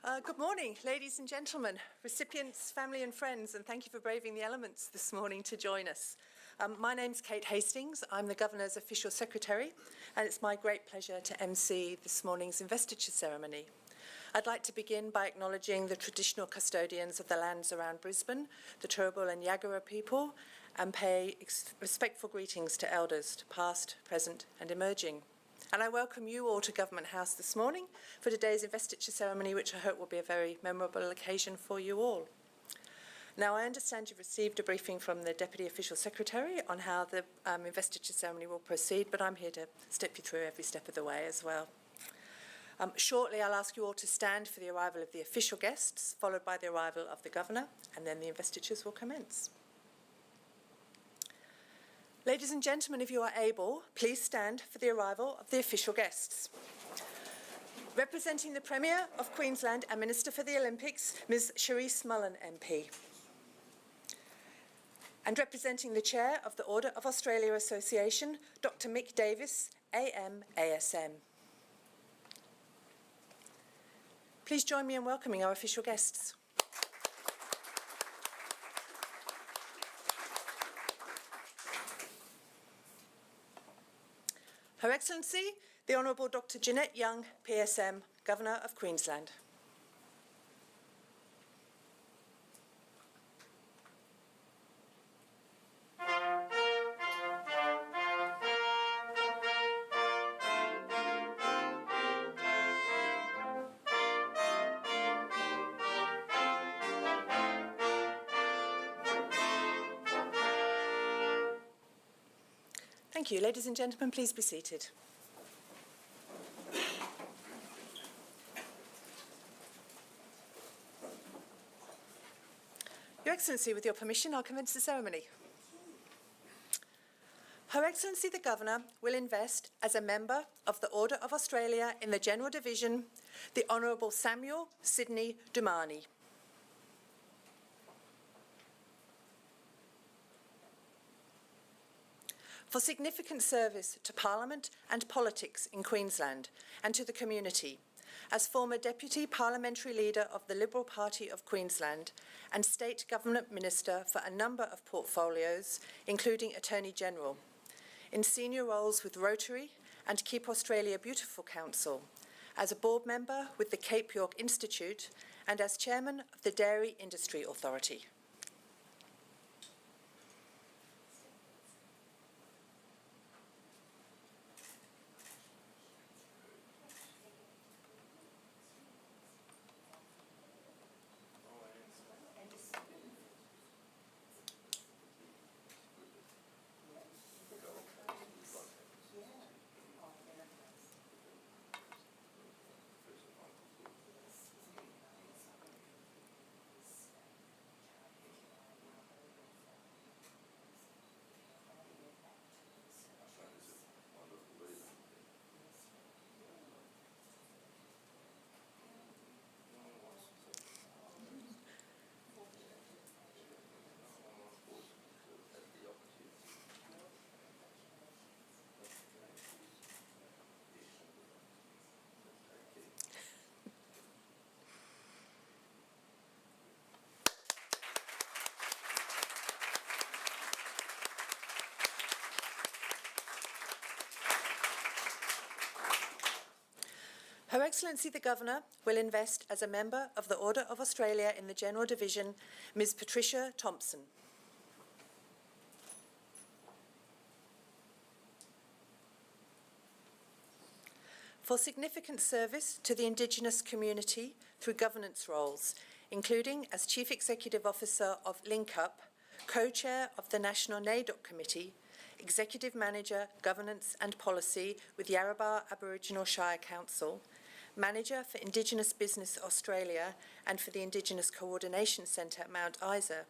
Good morning, ladies and gentlemen, recipients, family and friends, and thank you for braving the elements this morning to join us. My name's Kate Hastings. I'm the Governor's Official Secretary, and it's my great pleasure to MC this morning's investiture ceremony. I'd like to begin by acknowledging the traditional custodians of the lands around Brisbane, the Turrbal and Yagara people, and pay respectful greetings to elders, past, present and emerging. And I welcome you all to Government House this morning for today's investiture ceremony, which I hope will be a very memorable occasion for you all. Now, I understand you've received a briefing from the Deputy Official Secretary on how the investiture ceremony will proceed, but I'm here to step you through every step of the way as well. Shortly, I'll ask you all to stand for the arrival of the official guests, followed by the arrival of the Governor, and then the investitures will commence. Ladies and gentlemen, if you are able, please stand for the arrival of the official guests. Representing the Premier of Queensland and Minister for the Olympics, Ms Cherise Mullen MP. And representing the Chair of the Order of Australia Association, Dr Mick Davis, AM, ASM. Please join me in welcoming our official guests. Her Excellency, the Honourable Dr Jeanette Young, PSM, Governor of Queensland. Thank you. Ladies and gentlemen, please be seated. Your Excellency, with your permission, I'll commence the ceremony. Her Excellency the Governor will invest as a member of the Order of Australia in the General Division, the Honourable Samuel Sidney Dumani. For significant service to Parliament and politics in Queensland and to the community, as former Deputy Parliamentary Leader of the Liberal Party of Queensland and State Government Minister for a number of portfolios, including Attorney General, in senior roles with Rotary and Keep Australia Beautiful Council, as a board member with the Cape York Institute and as Chairman of the Dairy Industry Authority. Her Excellency the Governor will invest as a member of the Order of Australia in the General Division, Ms Patricia Thompson. For significant service to the Indigenous community through governance roles, including as Chief Executive Officer of Link Up, Co-Chair of the National NAIDOC Committee, Executive Manager, Governance and Policy with Yarrabah Aboriginal Shire Council, Manager for Indigenous Business Australia and for the Indigenous Coordination Centre at Mount Isa,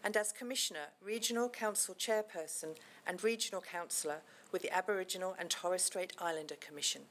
and as Commissioner, Regional Council Chairperson and Regional Councillor with the Aboriginal and Torres Strait Islander Commission.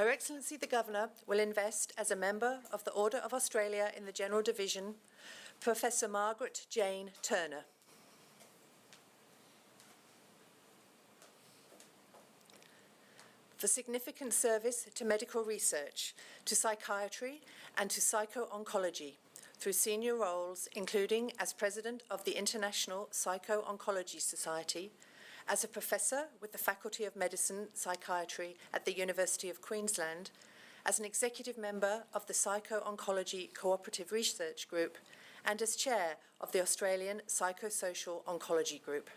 Her Excellency the Governor will invest as a member of the Order of Australia in the General Division Professor Margaret Jane Turner. For significant service to medical research, to psychiatry and to psycho-oncology through senior roles including as President of the International Psycho-Oncology Society, as a Professor with the Faculty of Medicine Psychiatry at the University of Queensland, as an Executive Member of the Psycho-Oncology Cooperative Research Group, and as Chair of the Australian Psychosocial Oncology Group.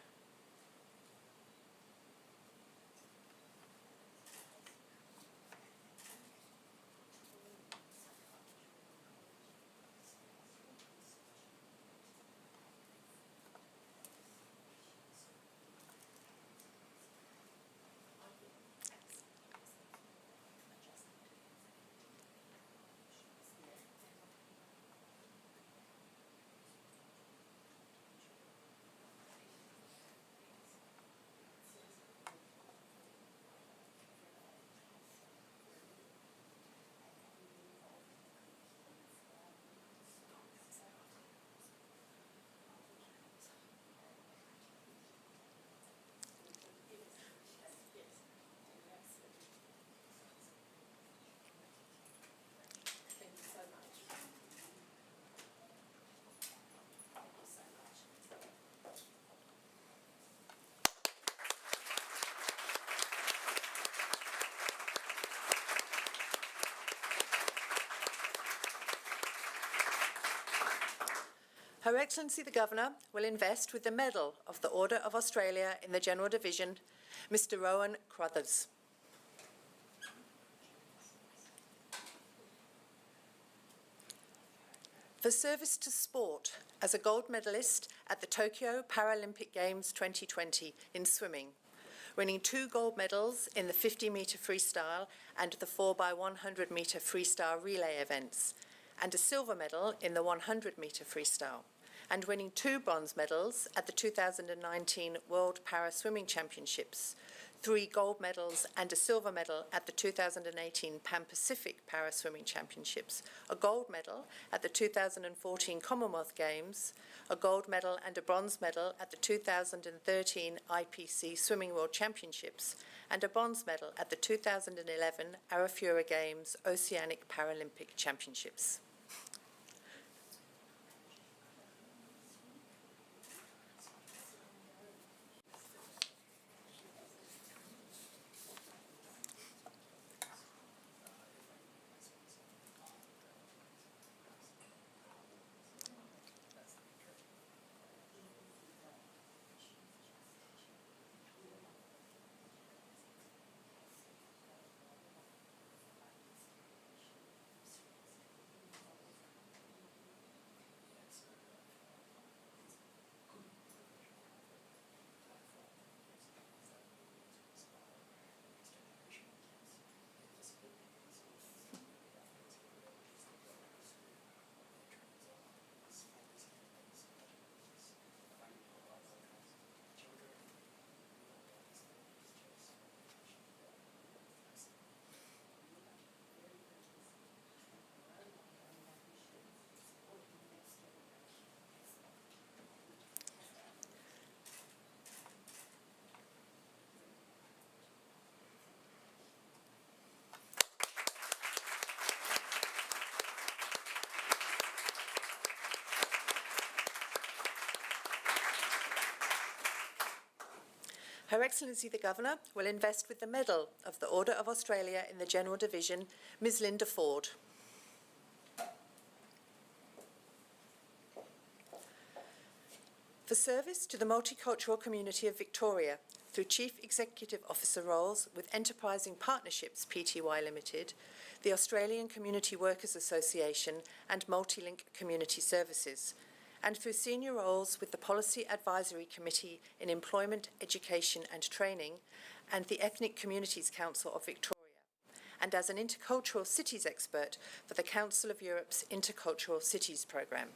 Her Excellency the Governor will invest with the Medal of the Order of Australia in the General Division, Mr. Rowan Crothers. For service to sport as a gold medalist at the Tokyo Paralympic Games 2020 in swimming, winning 2 gold medals in the 50-metre freestyle and the 4x100 metre freestyle relay events, and a silver medal in the 100-metre freestyle, and winning 2 bronze medals at the 2019 World Para Swimming Championships, 3 gold medals and a silver medal at the 2018 Pan-Pacific Para Swimming Championships, a gold medal at the 2014 Commonwealth Games, a gold medal and a bronze medal at the 2013 IPC Swimming World Championships, and a bronze medal at the 2011 Arafura Games Oceanic Paralympic Championships. Her Excellency the Governor will invest with the Medal of the Order of Australia in the General Division, Ms. Linda Ford. For service to the multicultural community of Victoria through Chief Executive Officer roles with Enterprising Partnerships Pty Limited, the Australian Community Workers Association and Multilink Community Services, and through senior roles with the Policy Advisory Committee in Employment, Education and Training and the Ethnic Communities Council of Victoria, and as an intercultural cities expert for the Council of Europe's Intercultural Cities Programme.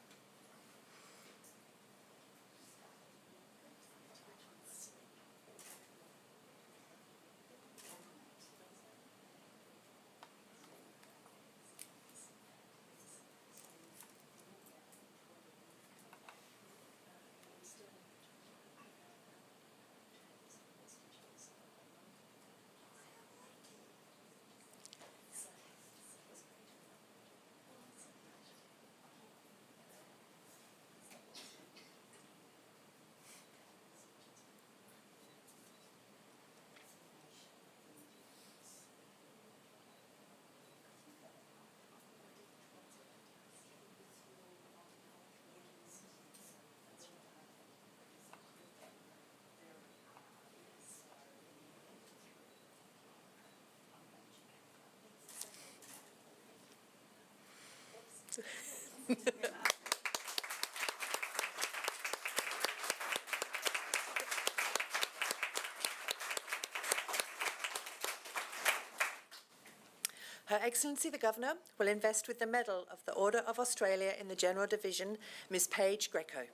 Her Excellency the Governor will invest with the Medal of the Order of Australia in the General Division, Ms. Paige Greco.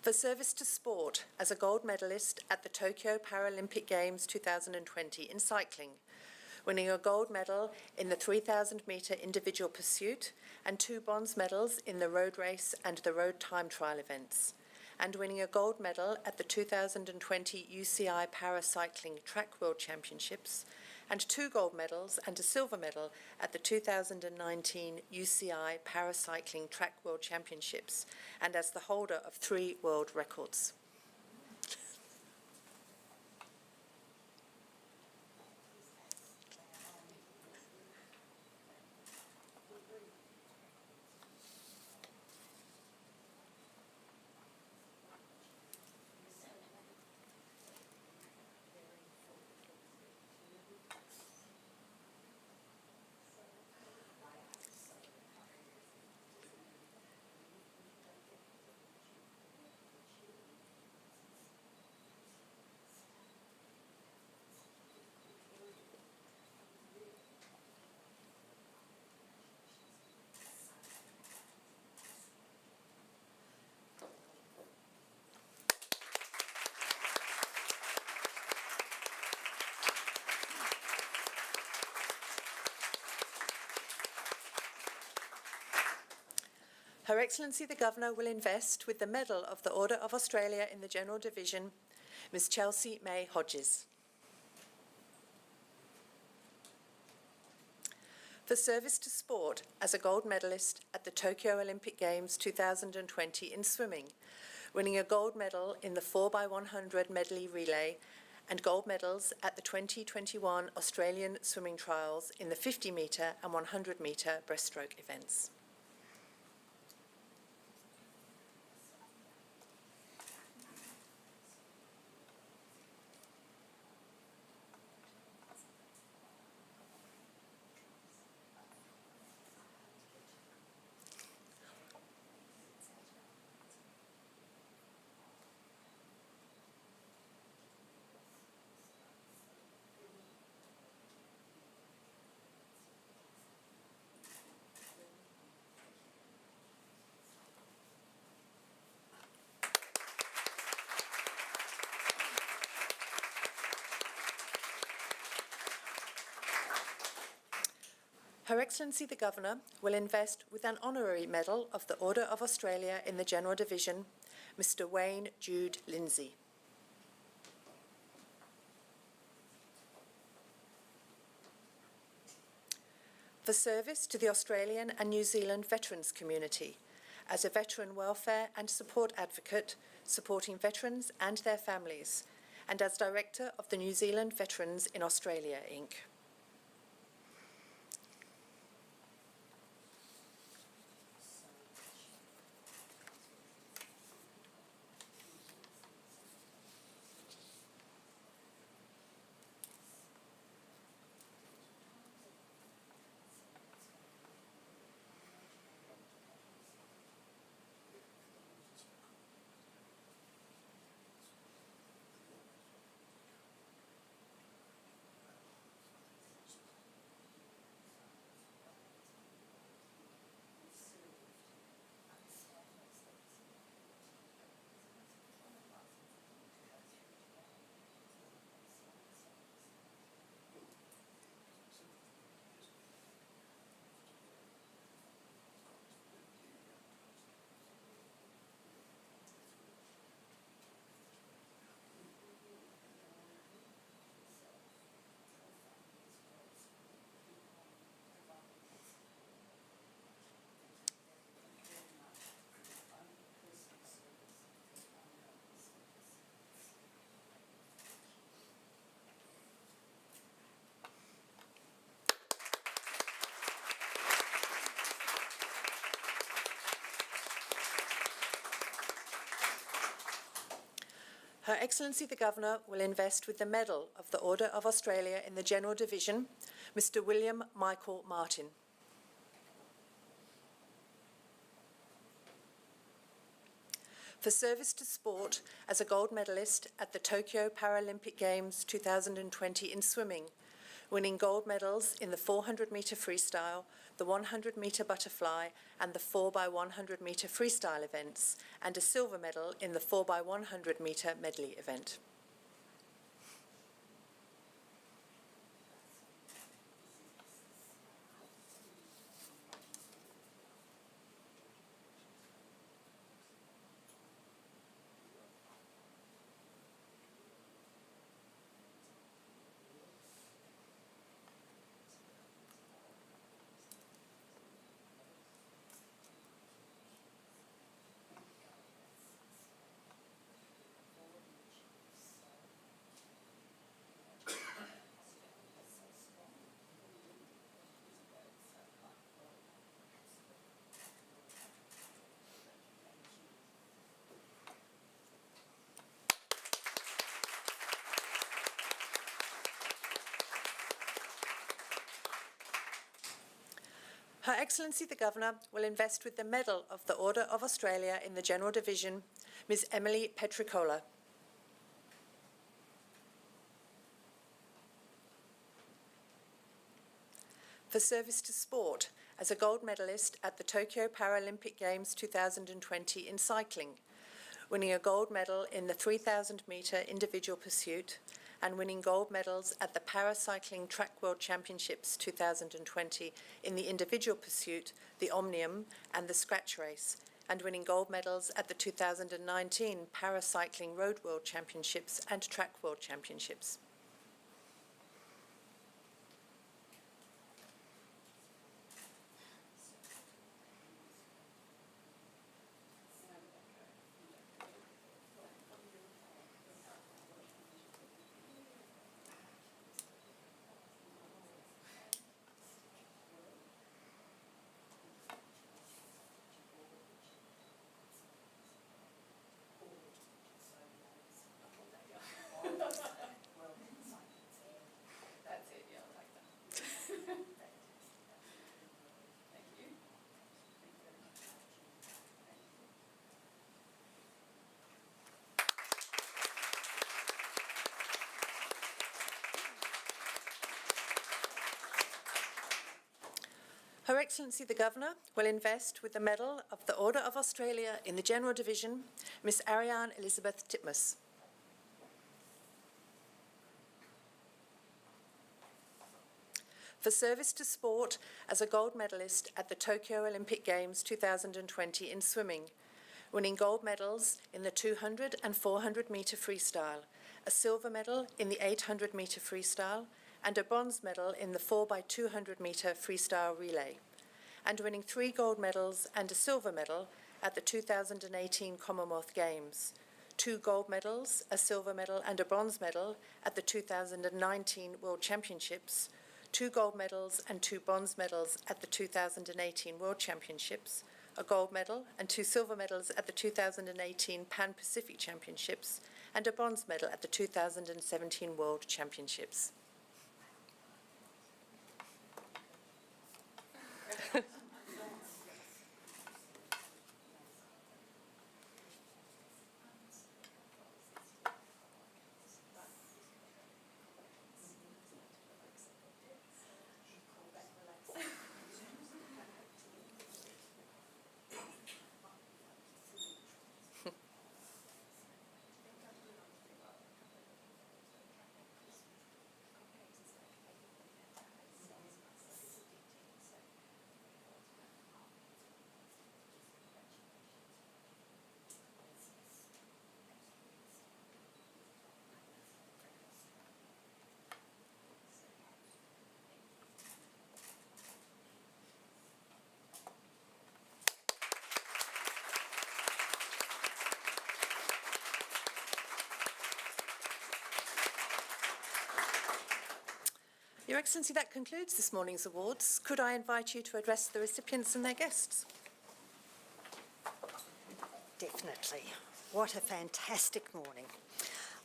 For service to sport as a gold medalist at the Tokyo Paralympic Games 2020 in cycling, winning a gold medal in the 3,000-metre individual pursuit and 2 bronze medals in the road race and the road time trial events, and winning a gold medal at the 2020 UCI Paracycling Track World Championships, and 2 gold medals and a silver medal at the 2019 UCI Paracycling Track World Championships, and as the holder of 3 world records. Her Excellency the Governor will invest with the Medal of the Order of Australia in the General Division, Ms. Chelsea May Hodges. For service to sport as a gold medalist at the Tokyo Olympic Games 2020 in swimming, winning a gold medal in the 4x100 medley relay and gold medals at the 2021 Australian swimming trials in the 50-metre and 100-metre breaststroke events. Her Excellency the Governor will invest with an honorary medal of the Order of Australia in the General Division, Mr. Wayne Jude Lindsay. For service to the Australian and New Zealand veterans community as a veteran welfare and support advocate, supporting veterans and their families, and as Director of the New Zealand Veterans in Australia, Inc. Her Excellency the Governor will invest with the Medal of the Order of Australia in the General Division, Mr. William Michael Martin. For service to sport as a gold medalist at the Tokyo Paralympic Games 2020 in swimming, winning gold medals in the 400-metre freestyle, the 100-metre butterfly and the 4x100-metre freestyle events, and a silver medal in the 4x100-metre medley event. Her Excellency the Governor will invest with the Medal of the Order of Australia in the General Division, Ms. Emily Petricola. For service to sport as a gold medalist at the Tokyo Paralympic Games 2020 in cycling, winning a gold medal in the 3,000-metre individual pursuit and winning gold medals at the Paracycling Track World Championships 2020 in the individual pursuit, the Omnium and the Scratch Race, and winning gold medals at the 2019 Paracycling Road World Championships and Track World Championships. Her Excellency the Governor will invest with the Medal of the Order of Australia in the General Division, Miss Ariane Elizabeth Titmus. For service to sport as a gold medalist at the Tokyo Olympic Games 2020 in swimming, winning gold medals in the 200 and 400-metre freestyle, a silver medal in the 800-metre freestyle, and a bronze medal in the 4x200-metre freestyle relay, and winning 3 gold medals and a silver medal at the 2018 Commonwealth Games, 2 gold medals, a silver medal and a bronze medal at the 2019 World Championships, 2 gold medals and 2 bronze medals at the 2018 World Championships, a gold medal and 2 silver medals at the 2018 Pan-Pacific Championships, and a bronze medal at the 2017 World Championships. Your Excellency, that concludes this morning's awards. Could I invite you to address the recipients and their guests? Definitely. What a fantastic morning.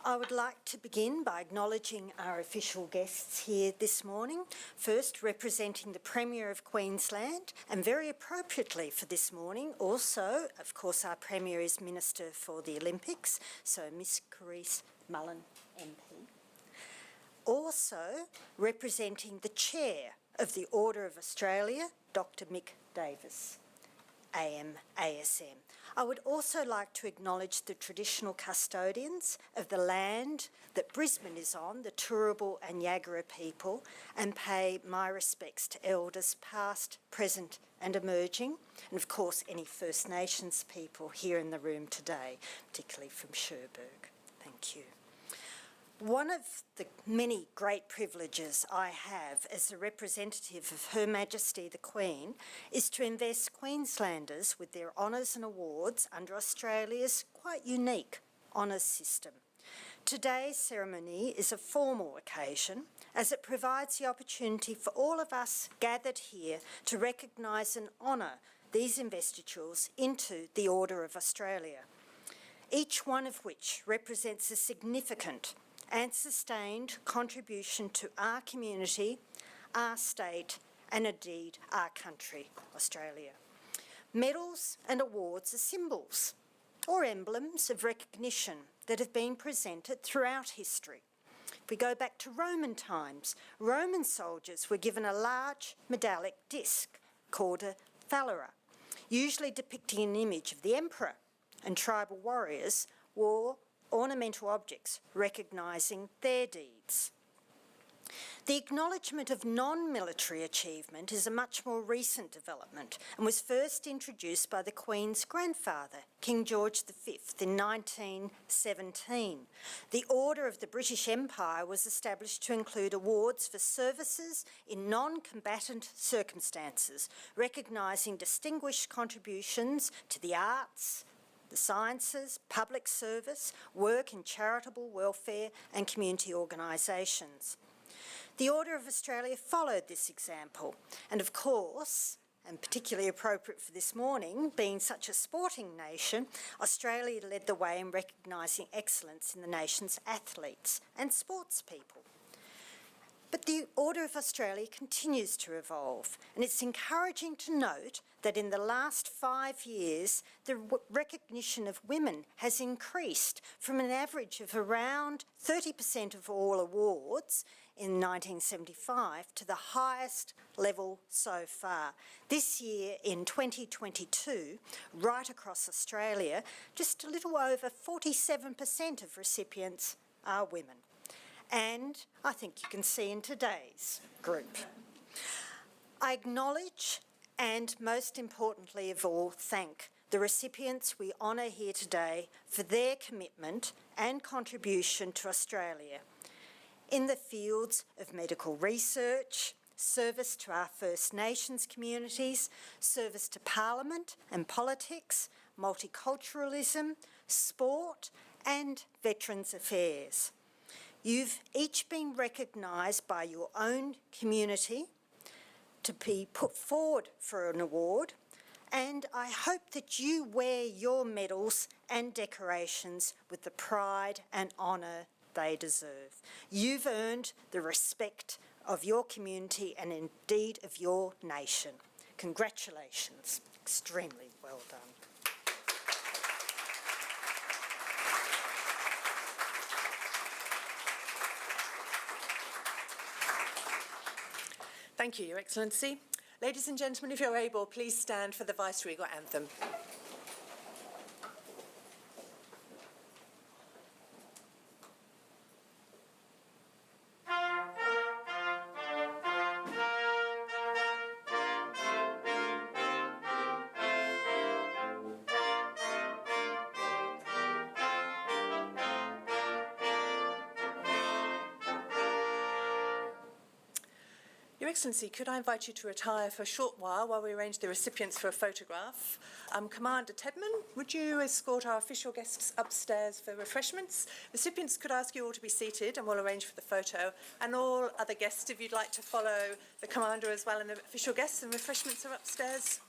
I would like to begin by acknowledging our official guests here this morning. First, representing the Premier of Queensland, and very appropriately for this morning, also, of course, our Premier is Minister for the Olympics, so Miss Carice Mullen MP. Also, representing the Chair of the Order of Australia, Dr. Mick Davis, AM, ASM. I would also like to acknowledge the traditional custodians of the land that Brisbane is on, the Turrbal and Yagara people, and pay my respects to elders past, present and emerging, and of course any First Nations people here in the room today, particularly from Cherbourg. Thank you. One of the many great privileges I have as a representative of Her Majesty the Queen is to invest Queenslanders with their honours and awards under Australia's quite unique honours system. Today's ceremony is a formal occasion as it provides the opportunity for all of us gathered here to recognise and honour these investitures into the Order of Australia, each one of which represents a significant and sustained contribution to our community, our state, and indeed our country, Australia. Medals and awards are symbols or emblems of recognition that have been presented throughout history. If we go back to Roman times, Roman soldiers were given a large metallic disc called a thalera, usually depicting an image of the emperor, and tribal warriors wore ornamental objects recognising their deeds. The acknowledgement of non-military achievement is a much more recent development and was first introduced by the Queen's grandfather, King George V, in 1917. The Order of the British Empire was established to include awards for services in non-combatant circumstances, recognising distinguished contributions to the arts, the sciences, public service, work in charitable welfare and community organisations. The Order of Australia followed this example and of course, and particularly appropriate for this morning, being such a sporting nation, Australia led the way in recognising excellence in the nation's athletes and sports people. But the Order of Australia continues to evolve, and it's encouraging to note that in the last 5 years, the recognition of women has increased from an average of around 30% of all awards in 1975 to the highest level so far. This year, in 2022, right across Australia, just a little over 47% of recipients are women. And I think you can see in today's group. I acknowledge and most importantly of all thank the recipients we honour here today for their commitment and contribution to Australia in the fields of medical research, service to our First Nations communities, service to Parliament and politics, multiculturalism, sport and Veterans Affairs. You've each been recognised by your own community to be put forward for an award, and I hope that you wear your medals and decorations with the pride and honour they deserve. You've earned the respect of your community and indeed of your nation. Congratulations. Extremely well done. Thank you, Your Excellency. Ladies and gentlemen, if you're able, please stand for the Viceregal anthem. Your Excellency, could I invite you to retire for a short while we arrange the recipients for a photograph? Commander Tedman, would you escort our official guests upstairs for refreshments? Recipients, could I ask you all to be seated and we'll arrange for the photo. And all other guests, if you'd like to follow the Commander as well and the official guests, and refreshments are upstairs.